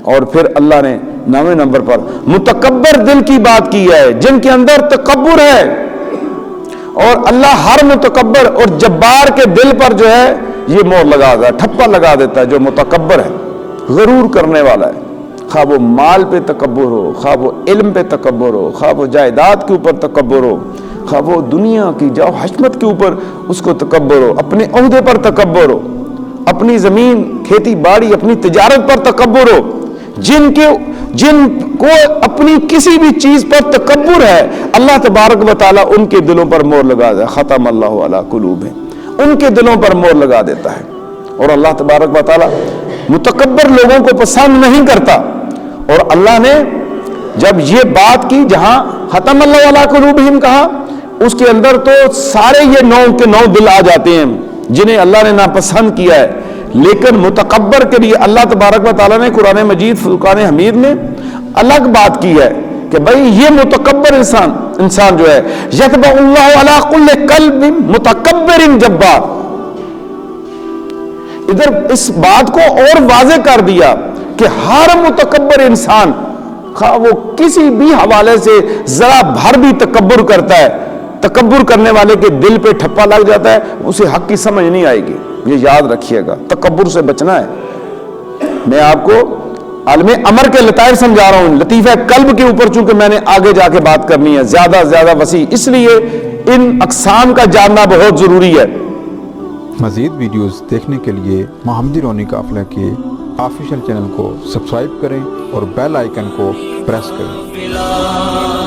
اور پھر اللہ نے 9ویں نمبر پر متکبر دل کی بات کی ہے، جن کے اندر تکبر ہے، اور اللہ ہر متکبر اور جبار کے دل پر جو ہے یہ مور لگا دیتا ہے، ٹھپا لگا دیتا ہے۔ جو متکبر ہے، غرور کرنے والا ہے، خواہ وہ مال پہ تکبر ہو، خواہ وہ علم پہ تکبر ہو، خواہ وہ جائیداد کے اوپر تکبر ہو، خواہ وہ دنیا کی جاؤ حشمت کے اوپر اس کو تکبر ہو، اپنے عہدے پر تکبر ہو، اپنی زمین کھیتی باڑی اپنی تجارت پر تکبر ہو، جن کو اپنی کسی بھی چیز پر تکبر ہے، اللہ تبارک و تعالیٰ ان کے دلوں پر مور لگا دیتا ہے۔ ختم اللہ علی قلوبہم، ان کے دلوں پر مور لگا دیتا ہے۔ اور اللہ تبارک و تعالیٰ متکبر لوگوں کو پسند نہیں کرتا۔ اور اللہ نے جب یہ بات کی، جہاں ختم اللہ علی قلوبہم کہا، اس کے اندر تو سارے یہ 9 کے 9 دل آ جاتے ہیں جنہیں اللہ نے ناپسند کیا ہے، لیکن متکبر کے لیے اللہ تبارک و تعالیٰ نے قرآن مجید فرقان حمید میں الگ بات کی ہے کہ بھئی یہ متکبر انسان جو ہے، یتبع اللہ علی کل قلب متکبر جبار، ادھر اس بات کو اور واضح کر دیا کہ ہر متکبر انسان، خواہ وہ کسی بھی حوالے سے ذرا بھر بھی تکبر کرتا ہے، تکبر کرنے والے کے دل پہ ٹھپا لگ جاتا ہے، اسے حق کی سمجھ نہیں آئے گی۔ یہ یاد رکھیے گا، تکبر سے بچنا ہے۔ میں آپ کو عالم امر کے لطائف سمجھا رہا ہوں، لطیفہ قلب کے اوپر چونکہ میں نے آگے جا کے بات کرنی ہے زیادہ وسیع، اس لیے ان اقسام کا جاننا بہت ضروری ہے۔ مزید ویڈیوز دیکھنے کے لیے محمدی رونی قافلہ کے آفیشیل چینل کو سبسکرائب کریں اور بیل آئیکن کو پریس کریں۔